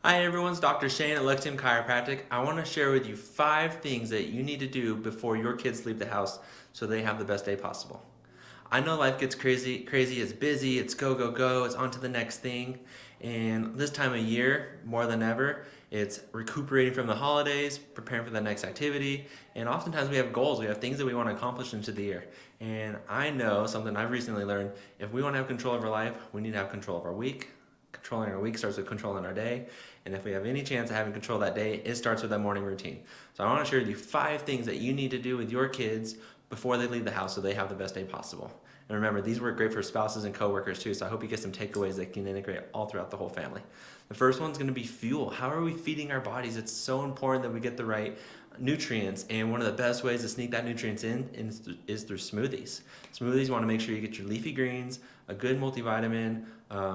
Hi everyone, it's Dr. Shane at Lexington Chiropractic. I want to share with you 5 things that you need to do before your kids leave the house so they have the best day possible. I know life gets crazy, it's busy, it's go, go, go, it's on to the next thing. And this time of year, more than ever, it's recuperating from the holidays, preparing for the next activity, and oftentimes we have goals, we have things that we want to accomplish into the year. And I know something I've recently learned, if we want to have control of our life, we need to have control of our week. Controlling our week starts with controlling our day. And if we have any chance of having control of that day, it starts with that morning routine. So I want to share with you 5 things that you need to do with your kids before they leave the house so they have the best day possible. And remember, these work great for spouses and coworkers too, so I hope you get some takeaways that can integrate all throughout the whole family. The first one's going to be fuel. How are we feeding our bodies? It's so important that we get the right nutrients, and one of the best ways to sneak that nutrients in is through smoothies. Smoothies, you want to make sure you get your leafy greens, a good multivitamin,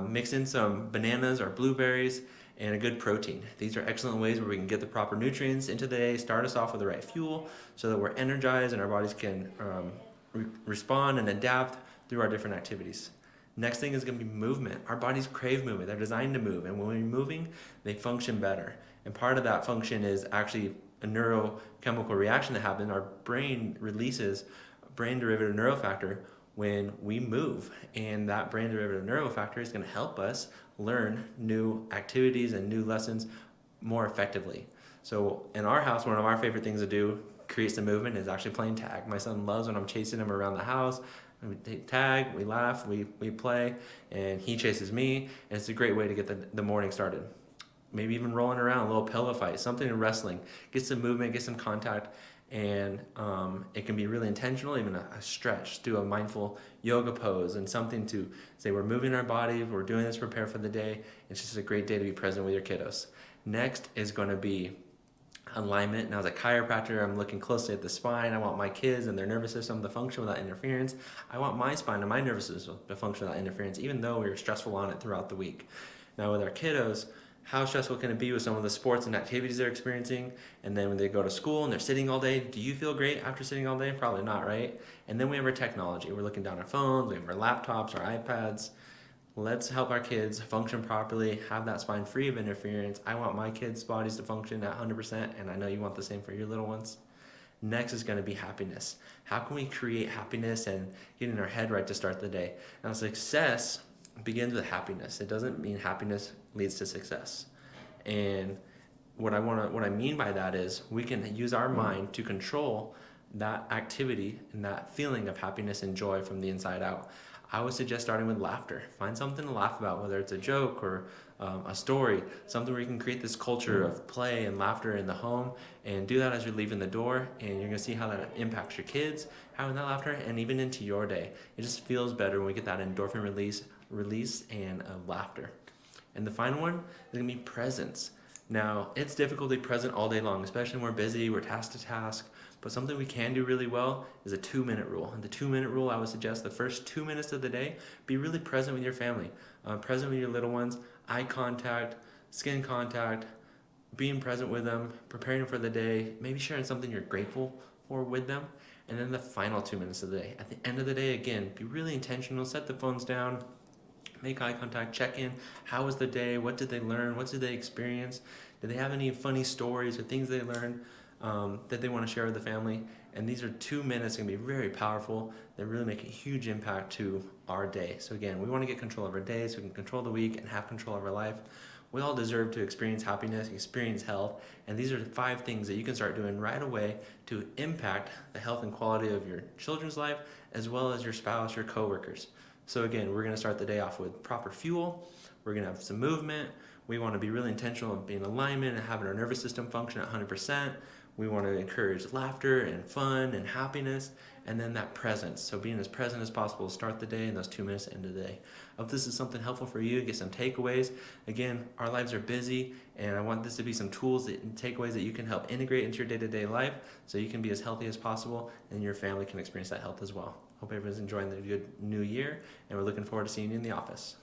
mix in some bananas or blueberries, and a good protein. These are excellent ways where we can get the proper nutrients into the day, start us off with the right fuel so that we're energized and our bodies can respond and adapt through our different activities. Next thing is going to be movement. Our bodies crave movement. They're designed to move, and when we're moving, they function better. And part of that function is actually a neurochemical reaction that happens. Our brain releases brain derivative neurofactor when we move, and that brain derivative neurofactor is going to help us learn new activities and new lessons more effectively. So in our house, one of our favorite things to do, create some movement, is actually playing tag. My son loves when I'm chasing him around the house. We take tag, we laugh, we play, and he chases me, and it's a great way to get the morning started. Maybe even rolling around, a little pillow fight, something in wrestling. Get some movement, get some contact, and it can be really intentional, even a stretch, do a mindful yoga pose, and something to say we're moving our body, we're doing this, prepare for the day. It's just a great day to be present with your kiddos. Next is going to be alignment. Now, as a chiropractor, I'm looking closely at the spine. I want my kids and their nervous system to function without interference. I want my spine and my nervous system to function without interference, even though we were stressful on it throughout the week. Now, with our kiddos, how stressful can it be with some of the sports and activities they're experiencing? And then when they go to school and they're sitting all day, do you feel great after sitting all day? Probably not, right? And then we have our technology. We're looking down our phones, we have our laptops, our iPads. Let's help our kids function properly, have that spine free of interference. I want my kids' bodies to function at 100%, and I know you want the same for your little ones. Next is going to be happiness. How can we create happiness and get in our head right to start the day? Now, success begins with happiness. It doesn't mean happiness leads to success. And what I mean by that is we can use our mind to control that activity and that feeling of happiness and joy from the inside out. I would suggest starting with laughter. Find something to laugh about, whether it's a joke or a story, something where you can create this culture of play and laughter in the home, and do that as you're leaving the door, and you're going to see how that impacts your kids, having that laughter, and even into your day. It just feels better when we get that endorphin release and laughter. And the final one is going to be presence. Now, it's difficult to be present all day long, especially when we're busy, we're task to task. But something we can do really well is a 2-minute rule. And the 2-minute rule, I would suggest the first 2 minutes of the day, be really present with your family, present with your little ones, eye contact, skin contact, being present with them, preparing them for the day, maybe sharing something you're grateful for with them. And then the final 2 minutes of the day. At the end of the day, again, be really intentional, set the phones down, make eye contact, check in. How was the day? What did they learn? What did they experience? Did they have any funny stories or things they learned that they want to share with the family? And these are 2 minutes going to be very powerful. They really make a huge impact to our day. So again, we want to get control of our day so we can control the week and have control of our life. We all deserve to experience happiness, experience health, and these are the 5 things that you can start doing right away to impact the health and quality of your children's life, as well as your spouse, your coworkers. So again, we're going to start the day off with proper fuel. We're going to have some movement. We want to be really intentional of being in alignment and having our nervous system function at 100%. We want to encourage laughter and fun and happiness, and then that presence. So being as present as possible to start the day and those 2 minutes into the day. I hope this is something helpful for you, get some takeaways. Again, our lives are busy, and I want this to be some tools and takeaways that you can help integrate into your day-to-day life so you can be as healthy as possible and your family can experience that health as well. Hope everyone's enjoying the good new year, and we're looking forward to seeing you in the office.